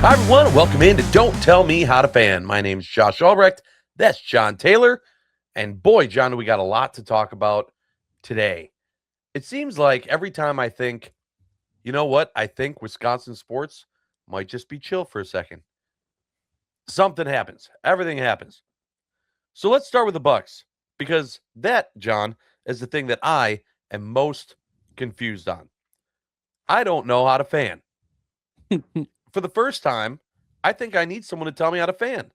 Hi, everyone, and welcome in to Don't Tell Me How to Fan. My name's Josh Albrecht. That's John Taylor. And boy, John, we got a lot to talk about today. It seems like every time I think, you know what, I think Wisconsin sports might just be chill for a second. Something happens. Everything happens. So let's start with the Bucks, because that, John, is the thing that I am most confused on. I don't know how to fan. For the first time, I think I need someone to tell me how to fan.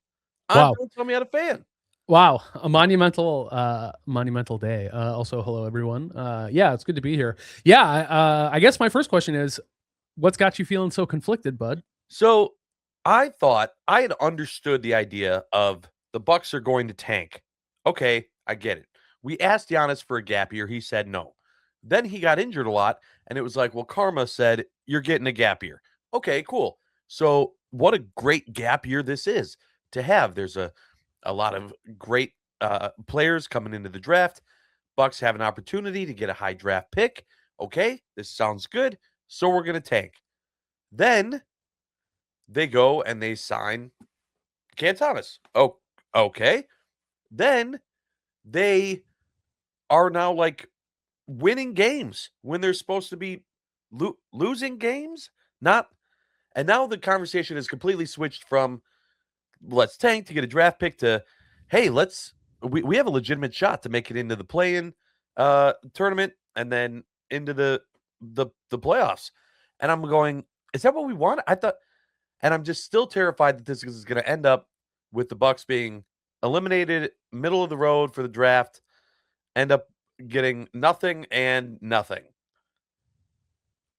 Wow. Don't tell me how to fan. Wow. A monumental day. Also, hello, everyone. Yeah, it's good to be here. Yeah, I guess my first question is, what's got you feeling so conflicted, bud? So I thought I had understood the idea of the Bucks are going to tank. Okay, I get it. We asked Giannis for a gap year. He said no. Then he got injured a lot, and it was like, well, karma said you're getting a gap year. Okay, cool. So what a great gap year this is to have. There's a lot of great players coming into the draft. Bucks have an opportunity to get a high draft pick. Okay, this sounds good. So we're going to tank. Then they go and they sign Cam Thomas. Oh, okay. Then they are now like winning games when they're supposed to be losing games. Not, and now the conversation has completely switched from let's tank to get a draft pick to hey, we have a legitimate shot to make it into the play-in tournament and then into the playoffs. And I'm going, is that what we want? I thought. And I'm just still terrified that this is going to end up with the Bucks being eliminated middle of the road for the draft, end up getting nothing and nothing.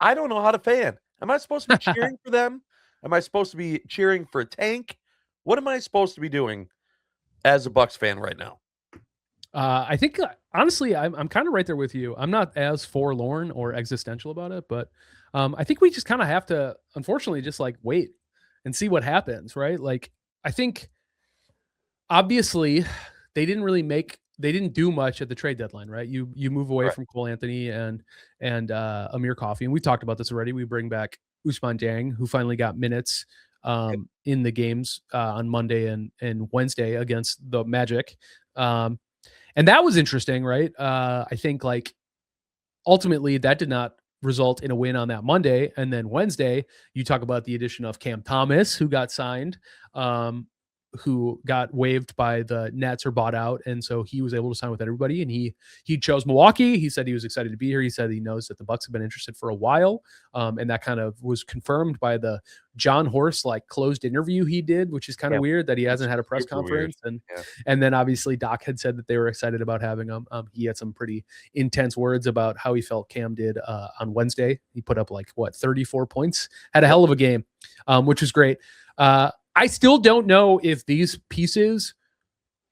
I don't know how to fan. Am I supposed to be cheering for them? Am I supposed to be cheering for a tank? What am I supposed to be doing as a Bucks fan right now? I think honestly, I'm kind of right there with you. I'm not as forlorn or existential about it, but I think we just kind of have to, unfortunately, just like wait and see what happens, right? Like, I think obviously they didn't do much at the trade deadline, right? You move away Right. from Cole Anthony and Amir Coffey, and we talked about this already. We bring back Usman Jang, who finally got minutes in the games on Monday and Wednesday against the Magic. And that was interesting, right? I think like ultimately that did not result in a win on that Monday. And then Wednesday, you talk about the addition of Cam Thomas, who got signed, who got waived by the Nets or bought out, and so he was able to sign with everybody. And he chose Milwaukee. He said he was excited to be here. He said he knows that the Bucks have been interested for a while, and that kind of was confirmed by the John Horst like closed interview he did, which is kind of weird that he hasn't had a press conference. And then obviously Doc had said that they were excited about having him. He had some pretty intense words about how he felt Cam did on Wednesday. He put up like 34 points, had a hell of a game, which was great. I still don't know if these pieces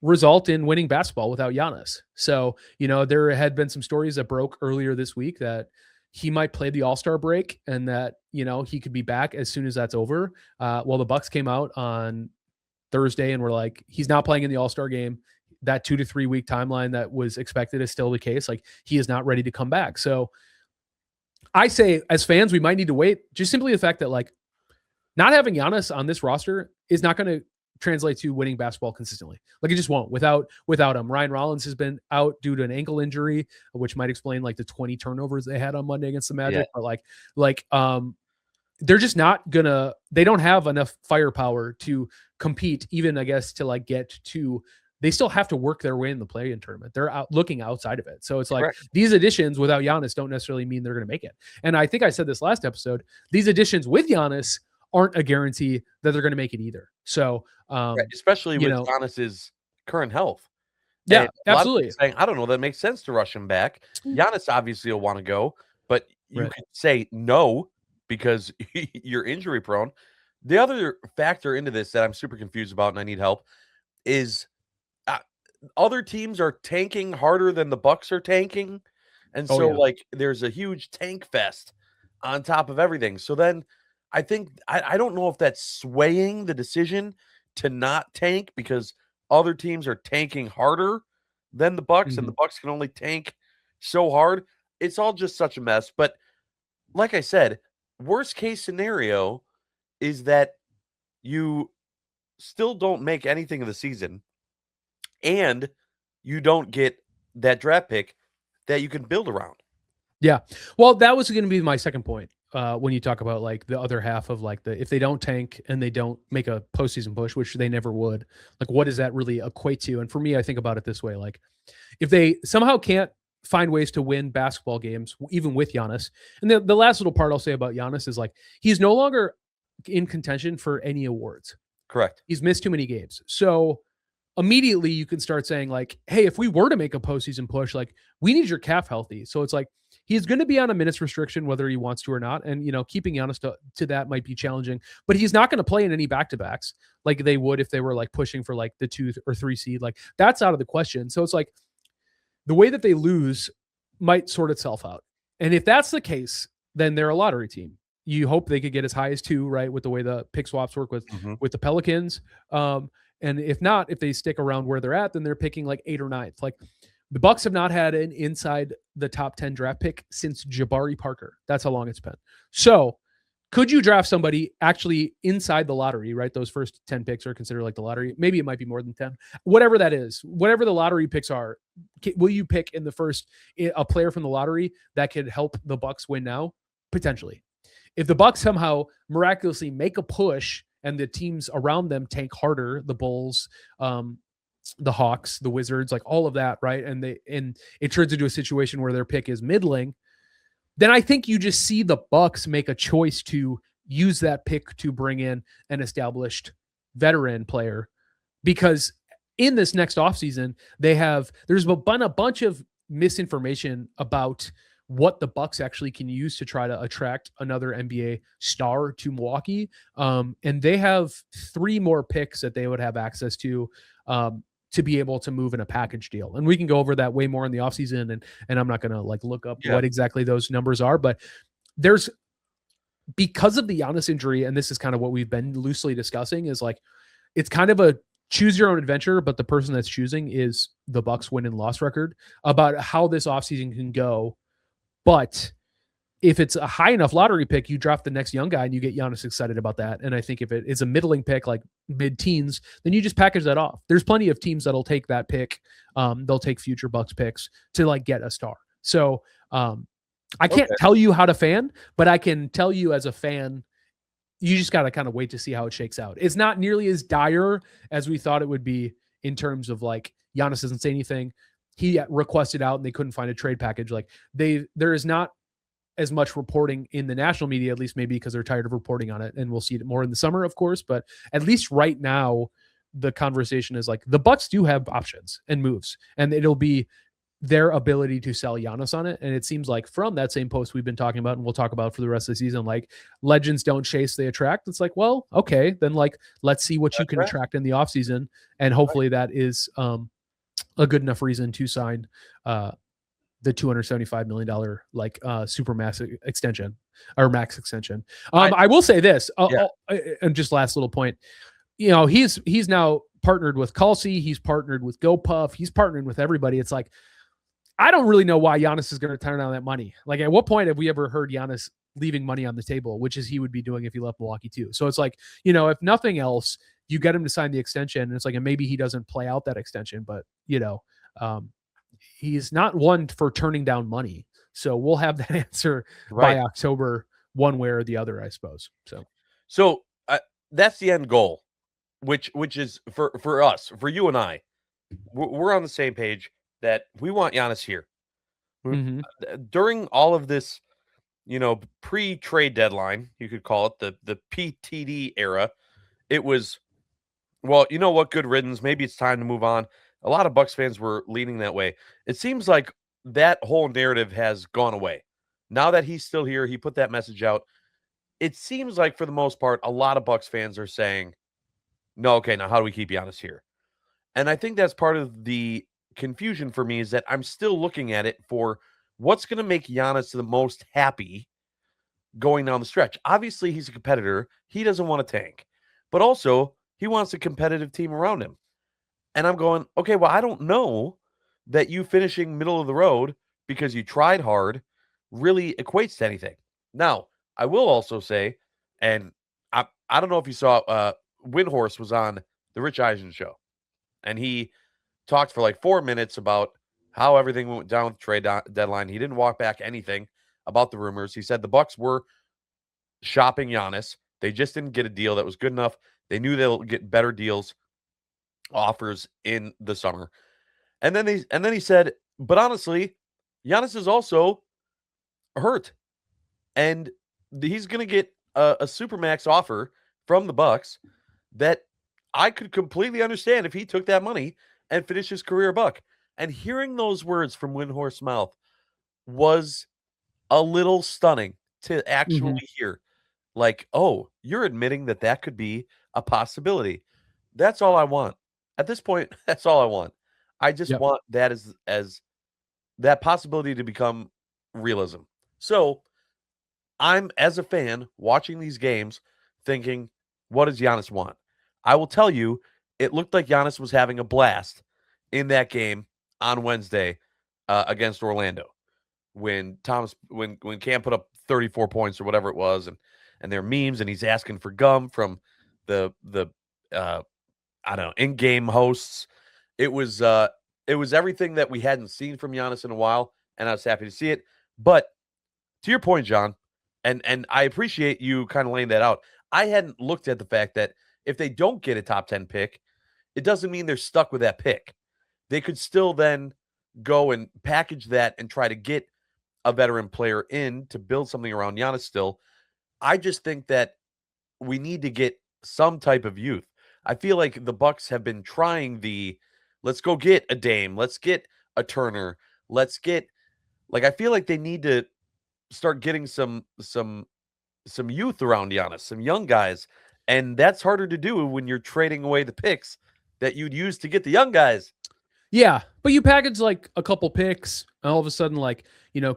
result in winning basketball without Giannis. So, there had been some stories that broke earlier this week that he might play the All-Star break and that, he could be back as soon as that's over. Well, the Bucks came out on Thursday and were like, he's not playing in the All-Star game. That 2 to 3 week timeline that was expected is still the case. Like, he is not ready to come back. So I say as fans, we might need to wait. Just simply the fact that like not having Giannis on this roster is not going to translate to winning basketball consistently. Like, it just won't without him. Ryan Rollins has been out due to an ankle injury, which might explain like the 20 turnovers they had on Monday against the Magic. But they're just not gonna. They don't have enough firepower to compete, even I guess to like get to. They still have to work their way in the play-in tournament. They're looking outside of it. So it's like these additions without Giannis don't necessarily mean they're going to make it. And I think I said this last episode. These additions with Giannis aren't a guarantee that they're going to make it either. So, Especially with Giannis's current health. Yeah, and absolutely. Saying, I don't know, that makes sense to rush him back. Giannis obviously will want to go, but you could say no because you're injury prone. The other factor into this that I'm super confused about and I need help is other teams are tanking harder than the Bucks are tanking. And so like there's a huge tank fest on top of everything. So then I think I don't know if that's swaying the decision to not tank because other teams are tanking harder than the Bucks, and the Bucks can only tank so hard. It's all just such a mess. But like I said, worst case scenario is that you still don't make anything of the season, and you don't get that draft pick that you can build around. Yeah. Well, that was going to be my second point. When you talk about like the other half of like if they don't tank and they don't make a postseason push, which they never would, like what does that really equate to? And for me, I think about it this way: like if they somehow can't find ways to win basketball games, even with Giannis, and the last little part I'll say about Giannis is like he's no longer in contention for any awards. Correct. He's missed too many games, so immediately you can start saying like, hey, if we were to make a postseason push, like we need your calf healthy. So it's like he's going to be on a minutes restriction whether he wants to or not. And keeping Giannis to that might be challenging, but he's not going to play in any back-to-backs like they would if they were like pushing for like the 2 or 3 seed. Like that's out of the question. So it's like the way that they lose might sort itself out. And if that's the case, then they're a lottery team. You hope they could get as high as 2, right? With the way the pick swaps work with the Pelicans. And if not, if they stick around where they're at, then they're picking like 8 or 9th. Like the Bucks have not had an inside the top 10 draft pick since Jabari Parker. That's how long it's been. So could you draft somebody actually inside the lottery, right? Those first 10 picks are considered like the lottery. Maybe it might be more than 10, whatever that is, whatever the lottery picks are. Will you pick in the first a player from the lottery that could help the Bucks win now? Potentially. If the Bucks somehow miraculously make a push and the teams around them tank harder, the Bulls, the Hawks, the Wizards, like all of that, right? And it turns into a situation where their pick is middling, then I think you just see the Bucks make a choice to use that pick to bring in an established veteran player, because in this next offseason, there's been a bunch of misinformation about what the Bucks actually can use to try to attract another NBA star to Milwaukee. And they have 3 more picks that they would have access to be able to move in a package deal. And we can go over that way more in the offseason. And I'm not going to like look up what exactly those numbers are, but there's, because of the Giannis injury, and this is kind of what we've been loosely discussing, is like, it's kind of a choose your own adventure, but the person that's choosing is the Bucks win and loss record about how this offseason can go. But if it's a high enough lottery pick, you draft the next young guy and you get Giannis excited about that. And I think if it is a middling pick, like mid-teens, then you just package that off. There's plenty of teams that'll take that pick. They'll take future Bucks picks to like get a star. So I can't tell you how to fan, but I can tell you as a fan, you just got to kind of wait to see how it shakes out. It's not nearly as dire as we thought it would be in terms of like Giannis doesn't say anything. He requested out and they couldn't find a trade package. Like there is not as much reporting in the national media, at least maybe because they're tired of reporting on it. And we'll see it more in the summer, of course. But at least right now, the conversation is like the Bucks do have options and moves, and it'll be their ability to sell Giannis on it. And it seems like from that same post we've been talking about and we'll talk about for the rest of the season, like legends don't chase, they attract. It's like, well, okay, then like, let's see what you can attract in the offseason. And hopefully that is a good enough reason to sign the $275 million like super max extension or max extension. I will say this, and just last little point, he's now partnered with Culsey, he's partnered with GoPuff, he's partnered with everybody. It's like, I don't really know why Giannis is going to turn down that money. Like, at what point have we ever heard Giannis leaving money on the table, which is he would be doing if he left Milwaukee too. So it's like, if nothing else, you get him to sign the extension, and it's like, and maybe he doesn't play out that extension, but he's not one for turning down money. So we'll have that answer by October, one way or the other, I suppose. So that's the end goal, which is for us, for you and I, we're on the same page that we want Giannis here. Mm-hmm. During all of this, pre-trade deadline, you could call it the PTD era, it was, well, you know what, good riddance. Maybe it's time to move on. A lot of Bucks fans were leaning that way. It seems like that whole narrative has gone away. Now that he's still here, he put that message out. It seems like for the most part, a lot of Bucks fans are saying, no, okay, now how do we keep Giannis here? And I think that's part of the confusion for me, is that I'm still looking at it for what's going to make Giannis the most happy going down the stretch. Obviously, he's a competitor. He doesn't want to tank. But also, he wants a competitive team around him. And I'm going, okay, well, I don't know that you finishing middle of the road because you tried hard really equates to anything. Now, I will also say, and I don't know if you saw Windhorse was on the Rich Eisen show, and he talked for like 4 minutes about how everything went down with the trade deadline. He didn't walk back anything about the rumors. He said the Bucks were shopping Giannis. They just didn't get a deal that was good enough. They knew they'll get better deals, offers in the summer. And then he said, but honestly, Giannis is also hurt, and he's going to get a supermax offer from the Bucks that I could completely understand if he took that money and finished his career Buck. And hearing those words from Windhorse's mouth was a little stunning to actually hear. Like, oh, you're admitting that that could be a possibility. That's all I want. At this point, that's all I want. I just Yep. want that as that possibility to become realism. So I'm, as a fan, watching these games thinking, what does Giannis want? I will tell you, it looked like Giannis was having a blast in that game on Wednesday against Orlando when Cam put up 34 points or whatever it was, and their memes, and he's asking for gum from the I don't know, in-game hosts. It was everything that we hadn't seen from Giannis in a while, and I was happy to see it. But to your point, John, and I appreciate you kind of laying that out. I hadn't looked at the fact that if they don't get a top 10 pick, it doesn't mean they're stuck with that pick. They could still then go and package that and try to get a veteran player in to build something around Giannis still. I just think that we need to get some type of youth. I feel like the Bucks have been trying let's go get a Dame, let's get a Turner, let's get I feel like they need to start getting some youth around Giannis, some young guys, and that's harder to do when you're trading away the picks that you'd use to get the young guys. Yeah, but you package like a couple picks, and all of a sudden, like,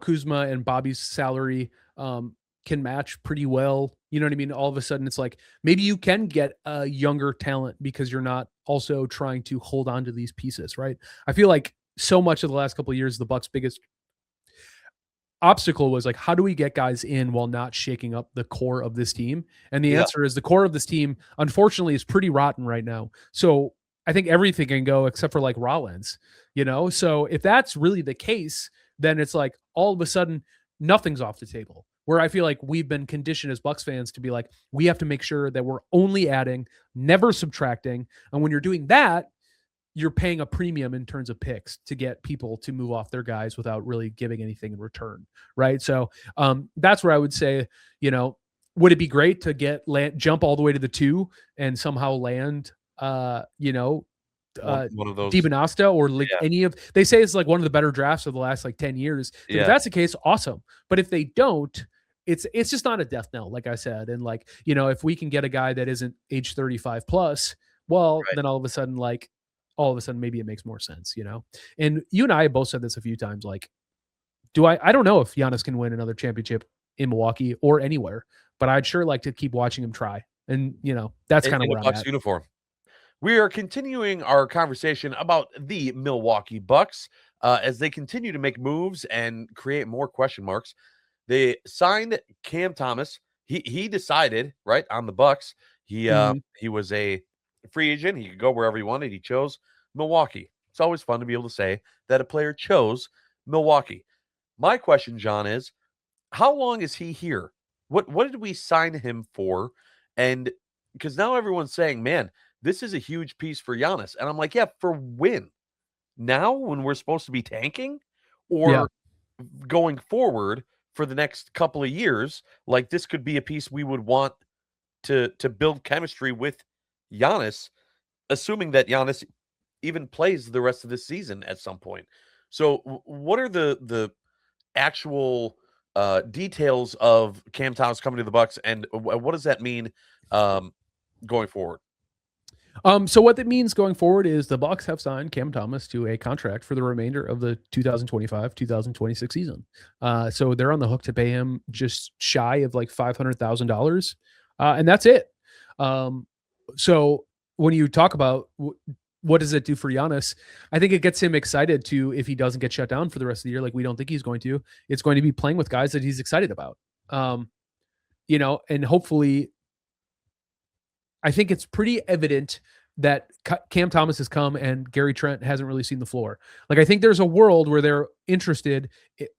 Kuzma and Bobby's salary can match pretty well. You know what I mean? All of a sudden, it's like maybe you can get a younger talent because you're not also trying to hold on to these pieces, right? I feel like so much of the last couple of years, the Bucks' biggest obstacle was like, how do we get guys in while not shaking up the core of this team? And the Yeah. answer is the core of this team, unfortunately, is pretty rotten right now. So I think everything can go except for like Rollins, So if that's really the case, then it's like all of a sudden nothing's off the table. Where I feel like we've been conditioned as Bucks fans to be like, we have to make sure that we're only adding, never subtracting. And when you're doing that, you're paying a premium in terms of picks to get people to move off their guys without really giving anything in return, right? So that's where I would say, would it be great to jump all the way to the 2 and somehow land, One of those. DiBenasta or like Yeah. any of, they say it's like one of the better drafts of the last like 10 years. Like, Yeah. if that's the case, awesome. But if they don't, it's just not a death knell, like I said. And like, if we can get a guy that isn't age 35 plus, well, Right. then all of a sudden maybe it makes more sense, And you and I both said this a few times, like, I don't know if Giannis can win another championship in Milwaukee or anywhere, but I'd sure like to keep watching him try. And that's kind of In where a I'm Bucks at. uniform. We are continuing our conversation about the Milwaukee Bucks as they continue to make moves and create more question marks. They signed Cam Thomas. He decided right on the Bucks. He was a free agent. He could go wherever he wanted. He chose Milwaukee. It's always fun to be able to say that a player chose Milwaukee. My question, John, is how long is he here? What did we sign him for? And because now everyone's saying, man, this is a huge piece for Giannis. And I'm like, yeah, for when? Now when we're supposed to be tanking? Yeah. Or going forward for the next couple of years, like this could be a piece we would want to build chemistry with Giannis, assuming that Giannis even plays the rest of this season at some point. So what are the actual details of Cam Thomas coming to the Bucks, and what does that mean going forward? So what that means going forward is the Bucks have signed Cam Thomas to a contract for the remainder of the 2025-2026 season. So they're on the hook to pay him just shy of like $500,000, and that's it. So when you talk about what does it do for Giannis, I think it gets him excited to, if he doesn't get shut down for the rest of the year, like we don't think he's going to, it's going to be playing with guys that he's excited about. And hopefully I think it's pretty evident that Cam Thomas has come and Gary Trent hasn't really seen the floor. Like, I think there's a world where they're interested.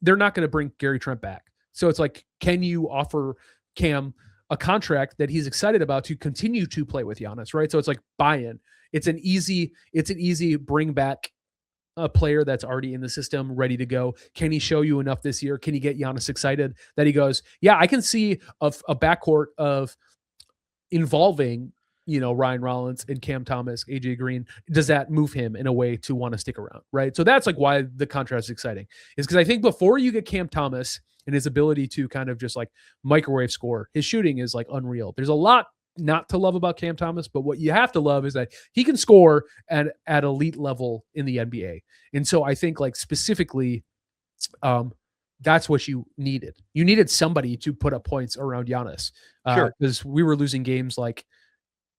They're not going to bring Gary Trent back. So it's like, can you offer Cam a contract that he's excited about to continue to play with Giannis, right? So it's like buy-in. It's an easy bring back a player that's already in the system, ready to go. Can he show you enough this year? Can he get Giannis excited that he goes, yeah, I can see a backcourt of involving, Ryan Rollins and Cam Thomas, AJ Green. Does that move him in a way to want to stick around? Right. So that's like why the contrast is exciting, is because I think before you get Cam Thomas and his ability to kind of just like microwave score, his shooting is like unreal. There's a lot not to love about Cam Thomas, but what you have to love is that he can score at elite level in the NBA. And so I think like specifically, that's what you needed. You needed somebody to put up points around Giannis. Sure. Because we were losing games like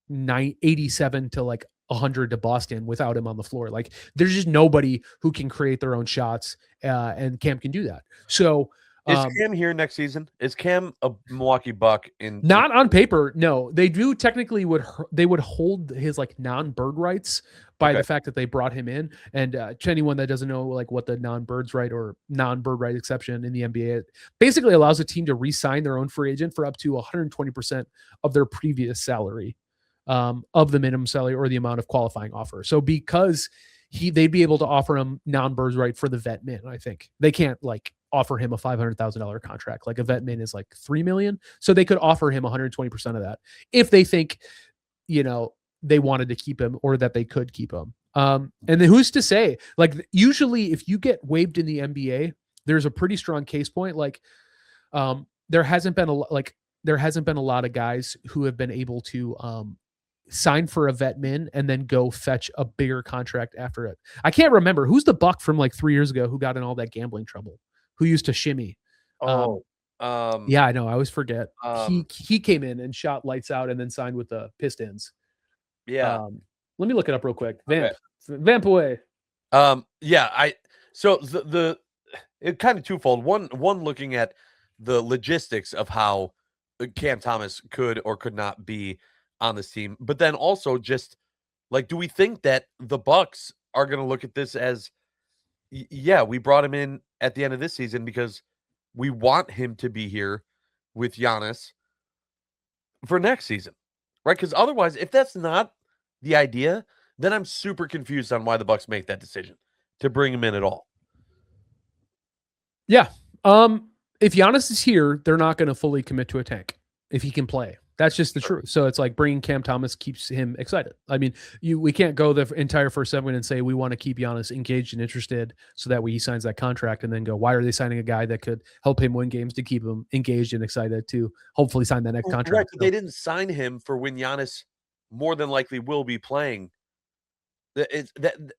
87 to like 100 to Boston without him on the floor. Like, there's just nobody who can create their own shots, and Cam can do that. So is Cam here next season? Is Cam a Milwaukee Buck in? Not on paper. No, they do technically would hold his like non-bird rights by the fact that they brought him in. And to anyone that doesn't know like what the non-bird right exception in the NBA, it basically allows a team to re-sign their own free agent for up to 120% of their previous salary, of the minimum salary or the amount of qualifying offer. So because they'd be able to offer him non-bird right for the vet min. I think they can't like offer him a $500,000 contract. Like a vet min is like $3 million. So they could offer him 120% of that if they think, they wanted to keep him or that they could keep him. And then who's to say, like, usually if you get waived in the NBA, there's a pretty strong case point. Like, there hasn't been a lot of guys who have been able to, sign for a vet min and then go fetch a bigger contract after it. I can't remember who's the Buck from like 3 years ago who got in all that gambling trouble, who used to shimmy. Yeah, I know. I always forget. He came in and shot lights out and then signed with the Pistons. Yeah. Let me look it up real quick. Vamp away. Yeah. So it kind of twofold. One looking at the logistics of how Cam Thomas could or could not be on this team, but then also just like, do we think that the Bucks are going to look at this as, yeah, we brought him in at the end of this season because we want him to be here with Giannis for next season, right? Because otherwise, if that's not the idea, then I'm super confused on why the Bucks make that decision to bring him in at all. Yeah. If Giannis is here, they're not going to fully commit to a tank if he can play. That's just the truth. So it's like bringing Cam Thomas keeps him excited. I mean, we can't go the entire first 7 and say we want to keep Giannis engaged and interested so that way he signs that contract and then go, why are they signing a guy that could help him win games to keep him engaged and excited to hopefully sign that next contract? Right, but they didn't sign him for when Giannis more than likely will be playing.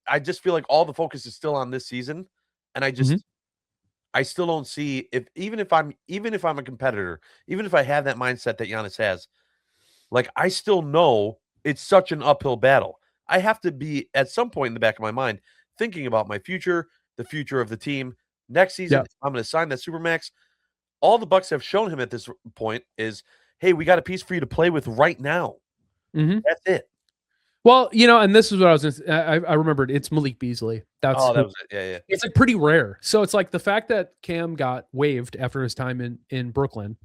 I just feel like all the focus is still on this season, and I still don't see even if I'm a competitor, even if I have that mindset that Giannis has, like, I still know it's such an uphill battle. I have to be at some point in the back of my mind thinking about my future, the future of the team. Next season, I'm going to sign that Supermax. All the Bucks have shown him at this point is, hey, we got a piece for you to play with right now. That's it. Well, and this is what I was going to say. I remembered it's Malik Beasley. That was it. Yeah. It's like pretty rare. So it's like the fact that Cam got waived after his time in Brooklyn,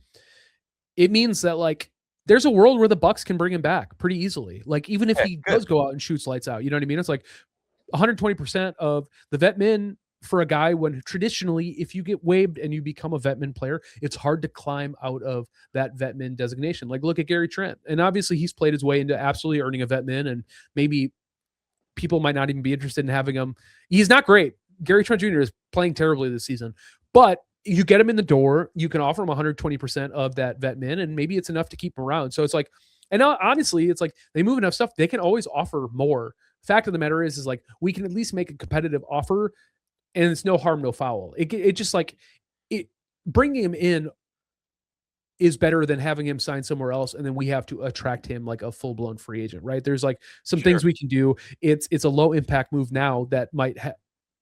it means that like there's a world where the Bucks can bring him back pretty easily. Like even if he does go out and shoots lights out, you know what I mean? It's like 120% of the vet min for a guy when traditionally, if you get waived and you become a vet min player, it's hard to climb out of that vet min designation. Like look at Gary Trent. And obviously he's played his way into absolutely earning a vet min, and maybe people might not even be interested in having him. He's not great. Gary Trent Jr. is playing terribly this season, but you get him in the door, you can offer him 120% of that vet min, and maybe it's enough to keep him around. So it's like, and honestly, it's like they move enough stuff. They can always offer more. Fact of the matter is like, we can at least make a competitive offer, and it's no harm, no foul. It just like bringing him in is better than having him sign somewhere else. And then we have to attract him like a full blown free agent, right? There's like some things we can do. It's a low impact move now that might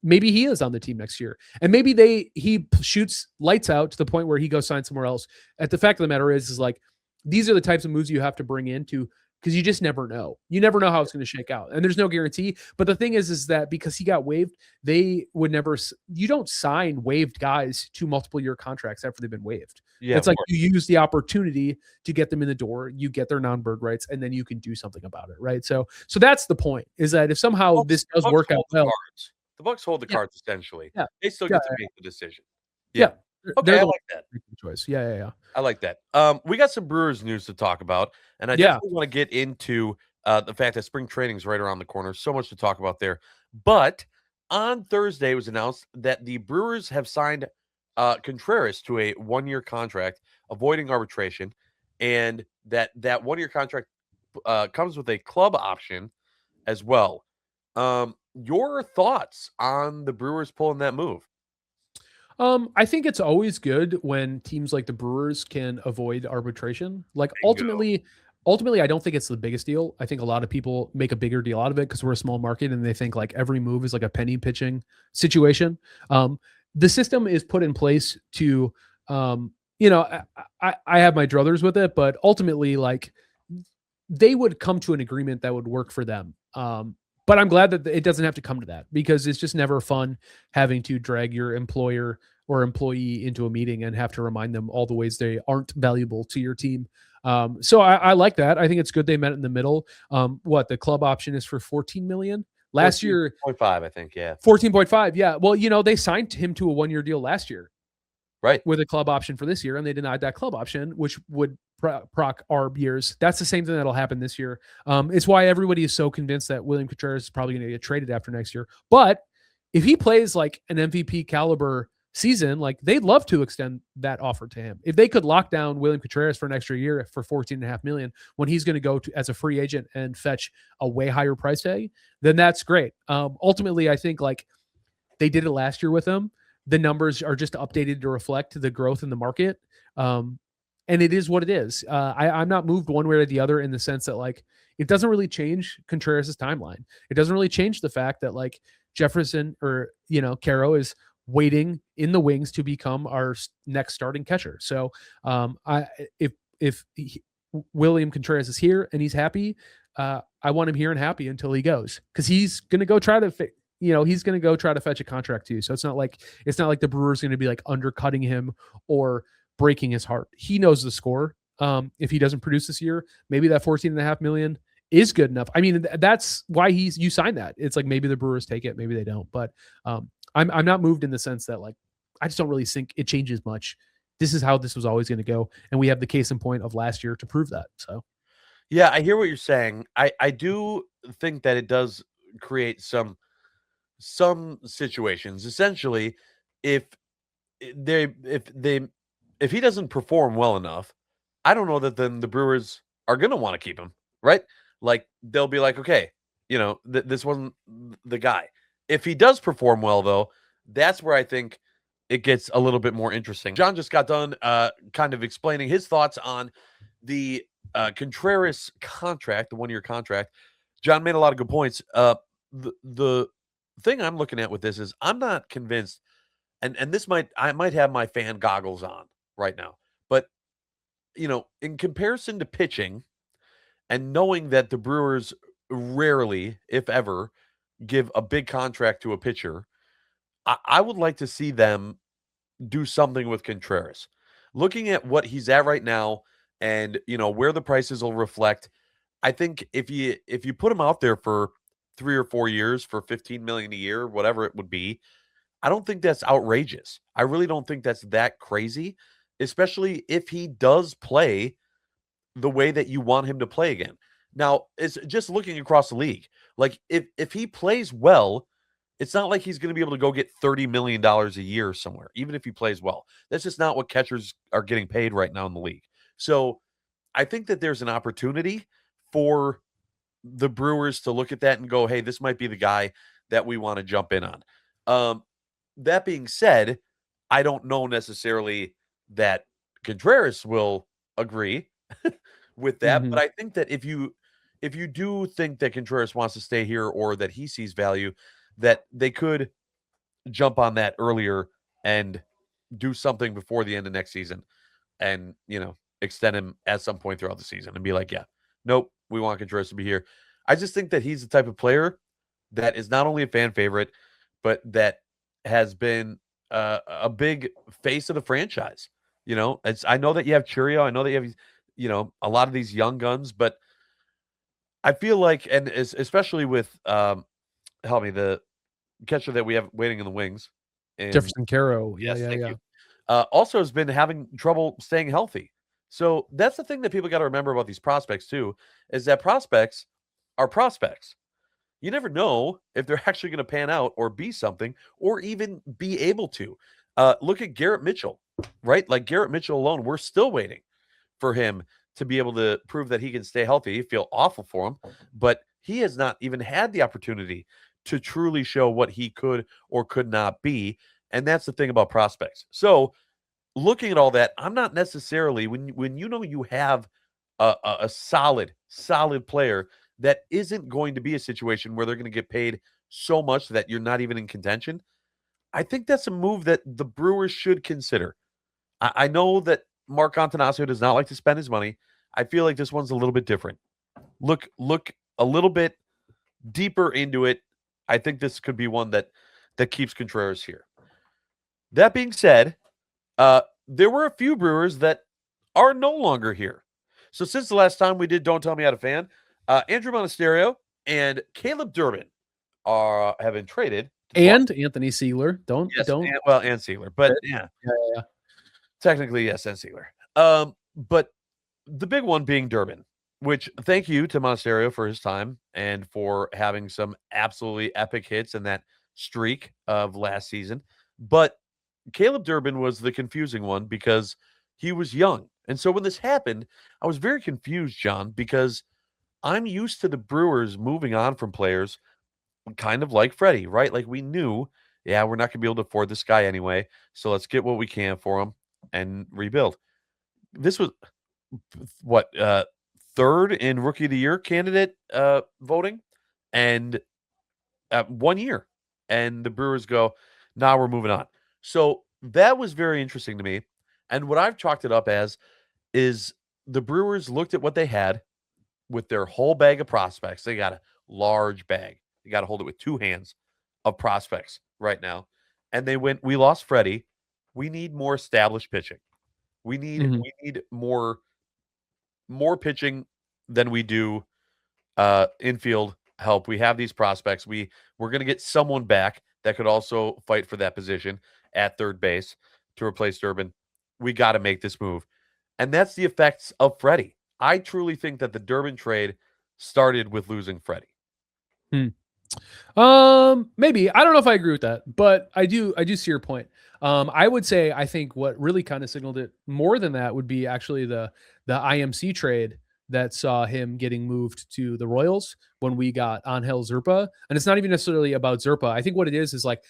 maybe he is on the team next year, and maybe he shoots lights out to the point where he goes sign somewhere else. At the fact of the matter is like, these are the types of moves you have to bring in to because you just never know. You never know how it's going to shake out, and there's no guarantee. But the thing is that because he got waived, they would never. You don't sign waived guys to multiple year contracts after they've been waived. Yeah, It's of like course. you use the opportunity to get them in the door. You get their non-bird rights, and then you can do something about it, right? So that's the point. Is that if somehow this The does Bucks work out hold the well, cards. The Bucks hold the yeah, cards essentially. yeah, They still yeah, get to make the decision. yeah. Yeah. Okay, They're I the one like that. making the choice. Yeah, yeah, yeah, I like that. We got some Brewers news to talk about, and I yeah. definitely want to get into the fact that spring training is right around the corner. So much to talk about there. But on Thursday, it was announced that the Brewers have signed Contreras to a 1-year contract, avoiding arbitration, and that 1-year contract comes with a club option as well. Your thoughts on the Brewers pulling that move? I think it's always good when teams like the Brewers can avoid arbitration. Like Bingo. ultimately, I don't think it's the biggest deal. I think a lot of people make a bigger deal out of it because we're a small market and they think like every move is like a penny pitching situation. Um, the system is put in place to, you know, I have my druthers with it, but ultimately, like they would come to an agreement that would work for them. But I'm glad that it doesn't have to come to that because it's just never fun having to drag your employer or employee into a meeting and have to remind them all the ways they aren't valuable to your team. So I like that. I think it's good they met in the middle. What the club option is for 14 million last year, 14.5, I think. Yeah. 14.5. Yeah. Well, they signed him to a 1-year deal last year Right. with a club option for this year, and they denied that club option, which would proc ARB years. That's the same thing that'll happen this year. It's why everybody is so convinced that William Contreras is probably going to get traded after next year. But if he plays like an MVP caliber season, like they'd love to extend that offer to him. If they could lock down William Contreras for an extra year for 14.5 million when he's going to go to as a free agent and fetch a way higher price tag, then that's great. Ultimately, I think like they did it last year with him. The numbers are just updated to reflect the growth in the market. And it is what it is. I'm not moved one way or the other in the sense that like it doesn't really change Contreras' timeline. It doesn't really change the fact that like Jefferson or Caro is waiting in the wings to become our next starting catcher. So if William Contreras is here and he's happy, I want him here and happy until he goes because he's going to go try to he's going to go try to fetch a contract too. So it's not like the Brewers going to be like undercutting him or breaking his heart. He knows the score. If he doesn't produce this year, maybe that 14.5 million is good enough. I mean, that's why you signed that. It's like maybe the Brewers take it, maybe they don't. But I'm not moved in the sense that like I just don't really think it changes much. This is how this was always going to go, and we have the case in point of last year to prove that. So Yeah, I hear what you're saying. I do think that it does create some situations. Essentially, if they if he doesn't perform well enough, I don't know that then the Brewers are going to want to keep him, right? Like they'll be like, okay, this wasn't the guy. If he does perform well, though, that's where I think it gets a little bit more interesting. John just got done kind of explaining his thoughts on the Contreras contract, the 1-year contract. John made a lot of good points. The thing I'm looking at with this is I'm not convinced, and this I might have my fan goggles on right now, but in comparison to pitching and knowing that the Brewers rarely, if ever, give a big contract to a pitcher, I would like to see them do something with Contreras. Looking at what he's at right now and where the prices will reflect, I think if you put him out there for 3 or 4 years for 15 million a year, whatever it would be, I don't think that's outrageous. I really don't think that's that crazy, especially if he does play the way that you want him to play again. Now, it's just looking across the league. Like if he plays well, it's not like he's going to be able to go get $30 million a year somewhere, even if he plays well. That's just not what catchers are getting paid right now in the league. So I think that there's an opportunity for the Brewers to look at that and go, hey, this might be the guy that we want to jump in on. That being said, I don't know necessarily that Contreras will agree with that, mhm. but I think that if you do think that Contreras wants to stay here or that he sees value, that they could jump on that earlier and do something before the end of next season and extend him at some point throughout the season and be like, yeah, nope, we want Contreras to be here. I just think that he's the type of player that is not only a fan favorite, but that has been a big face of the franchise. I know that you have Churio, I know that you have a lot of these young guns, but I feel like, and especially with help me, the catcher that we have waiting in the wings, and Jefferson Caro. Yeah, yes, yeah, thank yeah. you. Also has been having trouble staying healthy. So that's the thing that people got to remember about these prospects too, is that prospects are prospects. You never know if they're actually going to pan out or be something or even be able to. Look at Garrett Mitchell, right? Like Garrett Mitchell alone, we're still waiting for him to be able to prove that he can stay healthy. You feel awful for him, but he has not even had the opportunity to truly show what he could or could not be. And that's the thing about prospects. So, looking at all that, I'm not necessarily when you have a solid player that isn't going to be a situation where they're going to get paid so much that you're not even in contention. I think that's a move that the Brewers should consider. I know that Mark Antanasio does not like to spend his money. I feel like this one's a little bit different. Look a little bit deeper into it. I think this could be one that keeps Contreras here. That being said, there were a few Brewers that are no longer here. So since the last time we did Don't Tell Me How to Fan, Andrew Monasterio and Caleb Durbin have been traded. And Anthony Sealer. Don't. And Sealer, but yeah, Yeah. technically yes, and Sealer. But the big one being Durbin, which thank you to Monasterio for his time and for having some absolutely epic hits in that streak of last season. But Caleb Durbin was the confusing one because he was young. And so when this happened, I was very confused, John, because I'm used to the Brewers moving on from players kind of like Freddie, right? Like we knew, yeah, we're not going to be able to afford this guy anyway. So let's get what we can for him and rebuild. This was what, third in Rookie of the Year candidate voting and 1 year. And the Brewers go, nah, we're moving on. So that was very interesting to me. And what I've chalked it up as is the Brewers looked at what they had with their whole bag of prospects. They got a large bag. You got to hold it with two hands of prospects right now. And they went, we lost Freddie. We need more established pitching. We need more pitching than we do infield help. We have these prospects. We're going to get someone back that could also fight for that position at third base to replace Durbin. We got to make this move. And that's the effects of Freddie. I truly think that the Durbin trade started with losing Freddie. Maybe. I don't know if I agree with that, but I do see your point. I would say I think what really kind of signaled it more than that would be actually the IMC trade that saw him getting moved to the Royals when we got Angel Zerpa. And it's not even necessarily about Zerpa. I think what it is like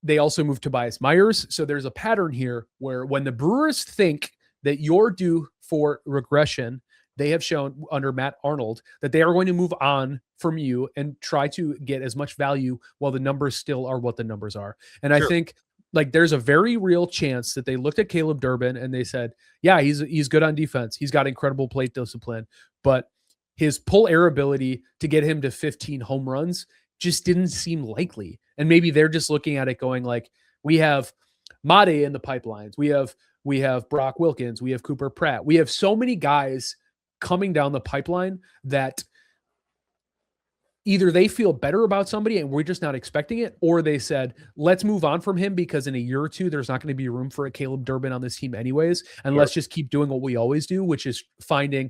they also moved Tobias Myers. So there's a pattern here where when the Brewers think that you're due for regression, they have shown under Matt Arnold that they are going to move on from you and try to get as much value while the numbers still are what the numbers are. And sure. I think like there's a very real chance that they looked at Caleb Durbin and they said, yeah, he's good on defense. He's got incredible plate discipline, but his pull air ability to get him to 15 home runs just didn't seem likely. And maybe they're just looking at it going like, we have Made in the pipelines. We have Brock Wilkins. We have Cooper Pratt. We have so many guys coming down the pipeline that either they feel better about somebody and we're just not expecting it, or they said, let's move on from him because in a year or two, there's not going to be room for a Caleb Durbin on this team anyways. And let's just keep doing what we always do, which is finding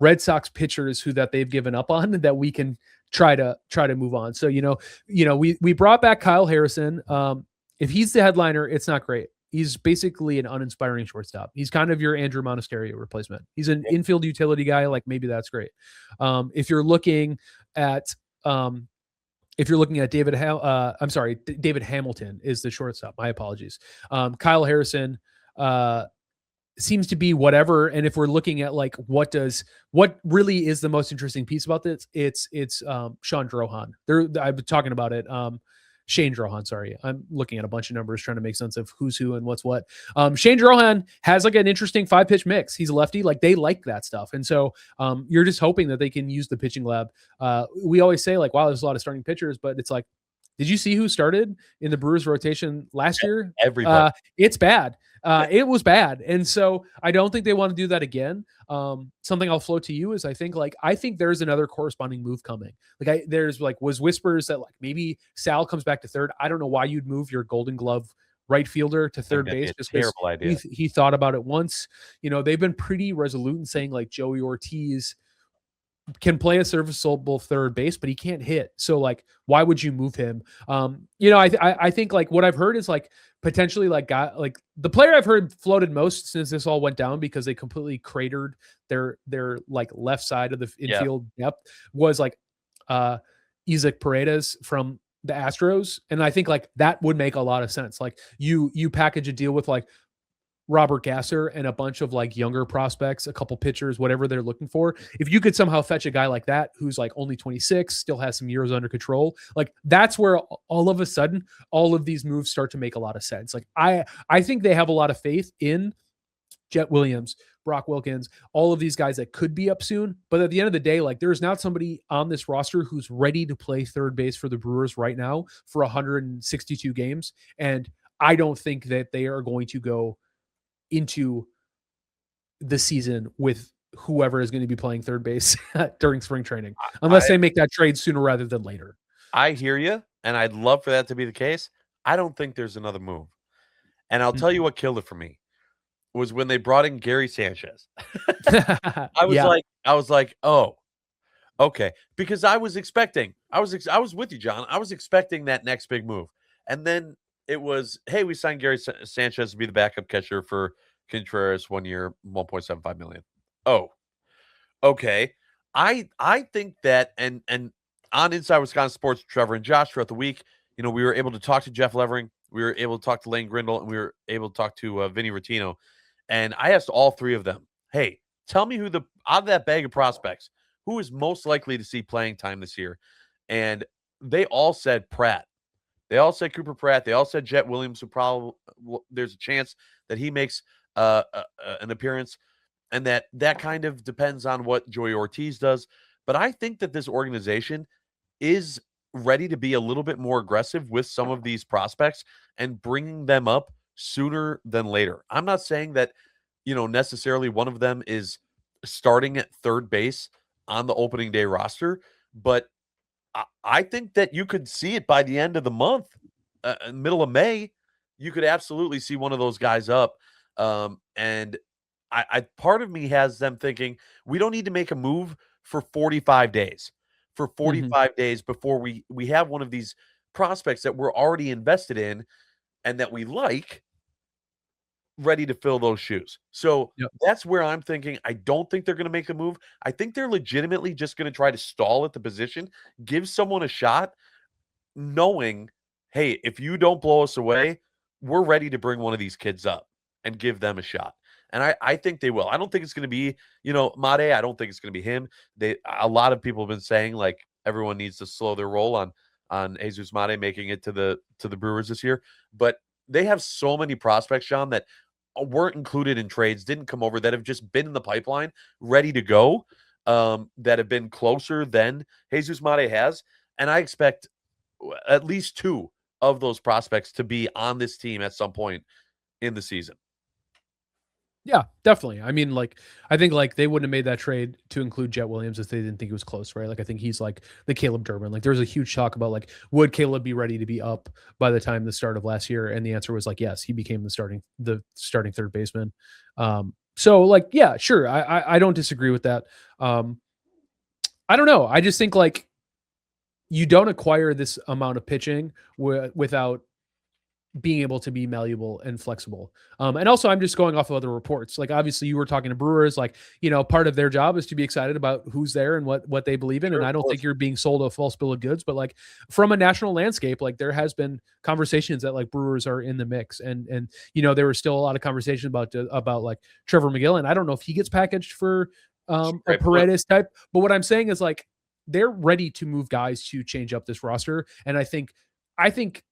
Red Sox pitchers that they've given up on that we can try to move on. So, we brought back Kyle Harrison. If he's the headliner, it's not great. He's basically an uninspiring shortstop. He's kind of your Andrew Monasterio replacement. He's an infield utility guy. Like maybe that's great. If you're looking at David Hamilton is the shortstop. My apologies. Kyle Harrison seems to be whatever. And if we're looking at like what really is the most interesting piece about this, it's Sean Drohan. I've been talking about it. Shane Drohan, sorry. I'm looking at a bunch of numbers trying to make sense of who's who and what's what. Shane Drohan has like an interesting 5-pitch mix. He's a lefty. Like they like that stuff. And so you're just hoping that they can use the pitching lab. We always say like, wow, there's a lot of starting pitchers, but it's like, did you see who started in the Brewers rotation last year? Everybody. It's bad. It was bad. And so I don't think they want to do that again. Something I'll float to you is I think there's another corresponding move coming. There's was whispers that like maybe Sal comes back to third. I don't know why you'd move your Golden Glove right fielder to third base. Just terrible idea. He thought about it once. They've been pretty resolute in saying like Joey Ortiz can play a serviceable third base, but he can't hit. So like, why would you move him? I think like what I've heard is like potentially like the player I've heard floated most since this all went down because they completely cratered their like left side of the infield depth was like Isaac Paredes from the Astros. And I think like that would make a lot of sense. Like you package a deal with like Robert Gasser and a bunch of like younger prospects, a couple pitchers, whatever they're looking for. If you could somehow fetch a guy like that, who's like only 26, still has some years under control, like that's where all of a sudden, all of these moves start to make a lot of sense. Like I think they have a lot of faith in Jet Williams, Brock Wilkins, all of these guys that could be up soon. But at the end of the day, like there's not somebody on this roster who's ready to play third base for the Brewers right now for 162 games. And I don't think that they are going to go into the season with whoever is going to be playing third base during spring training, unless they make that trade sooner rather than later. I hear you, and I'd love for that to be the case. I don't think there's another move. And I'll tell you what killed it for me was when they brought in Gary Sanchez. I was like, oh, okay. Because I was with you, John. I was expecting that next big move. And then it was, hey, we signed Gary Sanchez to be the backup catcher for Contreras 1 year, $1.75 million. Oh, okay. I think that, and on Inside Wisconsin Sports, Trevor and Josh throughout the week, we were able to talk to Jeff Levering, we were able to talk to Lane Grindle, and we were able to talk to Vinny Rottino. And I asked all three of them, hey, tell me who out of that bag of prospects, who is most likely to see playing time this year? And they all said Pratt. They all said Cooper Pratt. They all said Jet Williams, who probably there's a chance that he makes an appearance, and that kind of depends on what Joey Ortiz does. But I think that this organization is ready to be a little bit more aggressive with some of these prospects and bringing them up sooner than later. I'm not saying that, necessarily one of them is starting at third base on the opening day roster, but I think that you could see it by the end of the month, middle of May. You could absolutely see one of those guys up. And I part of me has them thinking we don't need to make a move for 45 days. For 45 days before we have one of these prospects that we're already invested in and that we like ready to fill those shoes. So that's where I'm thinking. I don't think they're going to make a move. I think they're legitimately just going to try to stall at the position, give someone a shot, knowing, hey, if you don't blow us away, we're ready to bring one of these kids up and give them a shot. And I think they will. I don't think it's going to be, Made. I don't think it's going to be him. A lot of people have been saying like everyone needs to slow their roll on Jesus Made making it to the Brewers this year. But they have so many prospects, Sean, that weren't included in trades, didn't come over, that have just been in the pipeline, ready to go, that have been closer than Jesus Made has. And I expect at least two of those prospects to be on this team at some point in the season. Yeah, definitely. I mean, like, I think like they wouldn't have made that trade to include Jet Williams if they didn't think it was close, right? Like, I think he's like the Caleb Durbin. Like, there was a huge talk about like, would Caleb be ready to be up by the time the start of last year? And the answer was like, yes, he became the starting third baseman. So like, yeah, sure. I don't disagree with that. I don't know. I just think like you don't acquire this amount of pitching without being able to be malleable and flexible. And also I'm just going off of other reports. Like obviously you were talking to Brewers, like, part of their job is to be excited about who's there and what they believe in. Sure, and I don't think you're being sold a false bill of goods, but like from a national landscape, like there has been conversations that like Brewers are in the mix. And there was still a lot of conversation about like Trevor McGill. And I don't know if he gets packaged for a Paredes type, but what I'm saying is like, they're ready to move guys to change up this roster. And I think I think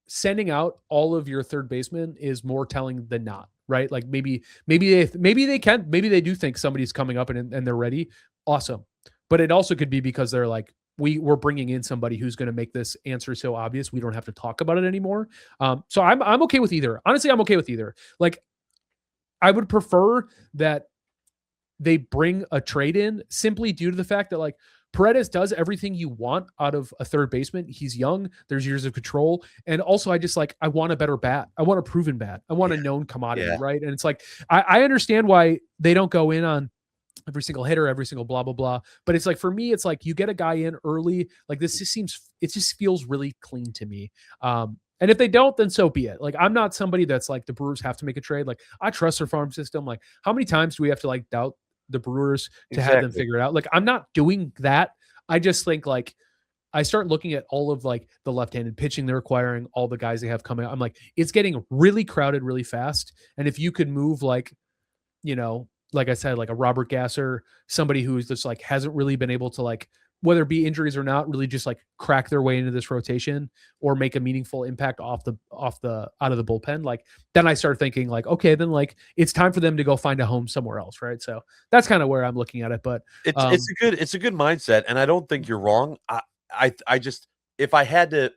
sending out all of your third basemen is more telling than not, right? Like maybe they do think somebody's coming up and they're ready. Awesome. But it also could be because they're like, we're bringing in somebody who's going to make this answer so obvious we don't have to talk about it anymore. So I'm okay with either. Honestly, I'm okay with either. Like, I would prefer that they bring a trade in simply due to the fact that like Paredes does everything you want out of a third baseman. He's young. There's years of control. And also I want a better bat. I want a proven bat. I want a known commodity. Yeah. Right. And it's like, I understand why they don't go in on every single hitter, every single blah, blah, blah. But it's like, for me, it's like you get a guy in early, like it just feels really clean to me. And if they don't, then so be it. Like, I'm not somebody that's like the Brewers have to make a trade. Like, I trust their farm system. Like, how many times do we have to like doubt the Brewers to have them Exactly. figure it out? Like, I'm not doing that. I just think like I start looking at all of like the left-handed pitching they're acquiring, all the guys they have coming out. I'm like, it's getting really crowded really fast. And if you could move like, like I said, like a Robert Gasser, somebody who's just like hasn't really been able to like, whether it be injuries or not, really just like crack their way into this rotation or make a meaningful impact out of the bullpen. Like, then I start thinking like, okay, then like it's time for them to go find a home somewhere else, right? So that's kind of where I'm looking at it. But It's a good mindset, and I don't think you're wrong. I just if I had to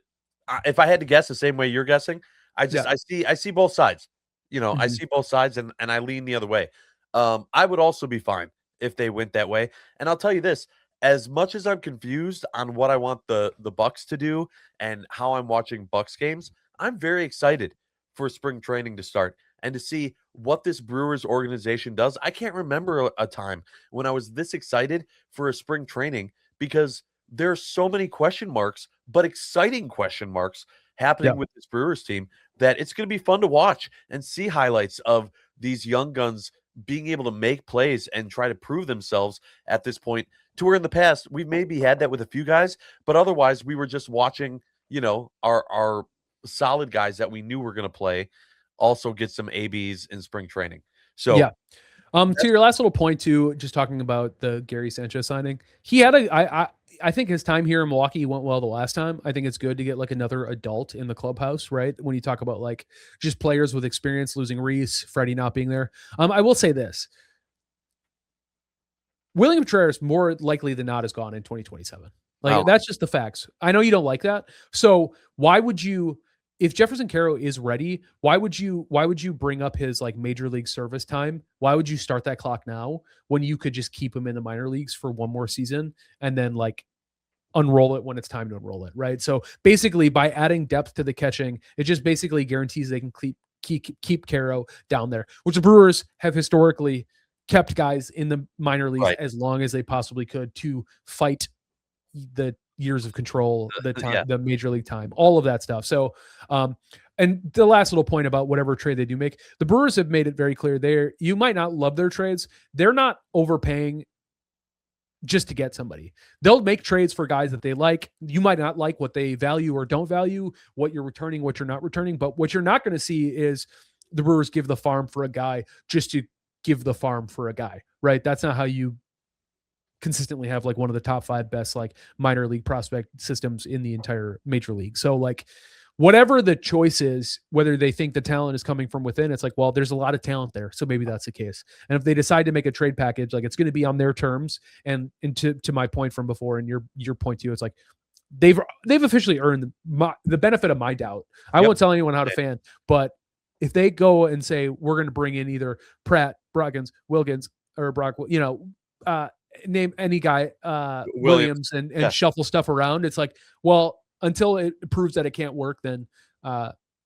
guess the same way you're guessing, yeah, I see both sides. I mhm. see both sides, and I lean the other way. I would also be fine if they went that way. And I'll tell you this: as much as I'm confused on what I want the Bucks to do and how I'm watching Bucks games, I'm very excited for spring training to start and to see what this Brewers organization does. I can't remember a time when I was this excited for a spring training because there's so many question marks, but exciting question marks Yeah, happening with this Brewers team that it's going to be fun to watch and see highlights of these young guns being able to make plays and try to prove themselves at this point. To where in the past we've maybe had that with a few guys, but otherwise we were just watching, our solid guys that we knew were going to play also get some ABs in spring training. yeah. So To that's your last little point too, just talking about the Gary Sanchez signing, he had I think his time here in Milwaukee went well the last time. I think it's good to get like another adult in the clubhouse, right? When you talk about like just players with experience, losing Reese, Freddie not being there. I will say this: William Contreras more likely than not is gone in 2027. Like, oh, that's just the facts. I know you don't like that. So why would you, if Jefferson Caro is ready, why would you bring up his like major league service time? Why would you start that clock now when you could just keep him in the minor leagues for one more season and then like unroll it when it's time to unroll it, right? So basically by adding depth to the catching, it just basically guarantees they can keep Caro down there, which the Brewers have historically kept guys in the minor leagues right. as long as they possibly could to fight the years of control, the time, Yeah. the major league time, all of that stuff. So, and the last little point about whatever trade they do make, the Brewers have made it very clear you might not love their trades. They're not overpaying just to get somebody. They'll make trades for guys that they like. You might not like what they value or don't value, what you're returning, what you're not returning. But what you're not going to see is the Brewers give the farm for a guy just to give the farm for a guy, right? That's not how you consistently have like one of the top 5 best like minor league prospect systems in the entire major league. So like whatever the choice is, whether they think the talent is coming from within, it's like, well, there's a lot of talent there. So maybe that's the case. And if they decide to make a trade package, like it's going to be on their terms. And to my point from before and your point too, it's like they've officially earned the benefit of my doubt. I Yep. won't tell anyone how to fan, but if they go and say we're going to bring in either Pratt, Brockins, Wilkins, or Brock, name any guy, Williams. Williams, and Yeah. shuffle stuff around, it's like, well, until it proves that it can't work, then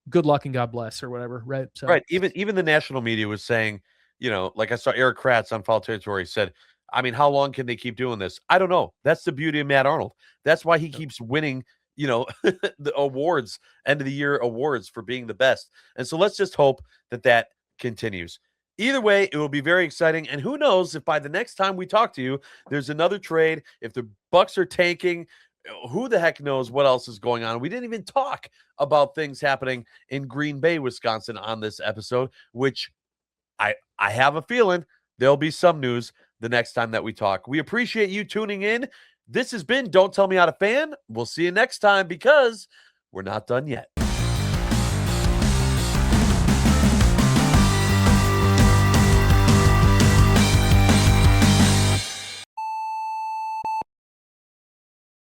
good luck and God bless or whatever, right? So Right. Even the national media was saying, like I saw Eric Kratz on Foul Territory said, I mean, how long can they keep doing this? I don't know. That's the beauty of Matt Arnold. That's why he keeps winning, the awards, end of the year awards for being the best. And so let's just hope that continues. Either way, it will be very exciting. And who knows if by the next time we talk to you, there's another trade. If the Bucks are tanking, who the heck knows what else is going on? We didn't even talk about things happening in Green Bay, Wisconsin on this episode, which I have a feeling there'll be some news the next time that we talk. We appreciate you tuning in. This has been Don't Tell Me How to Fan. We'll see you next time because we're not done yet.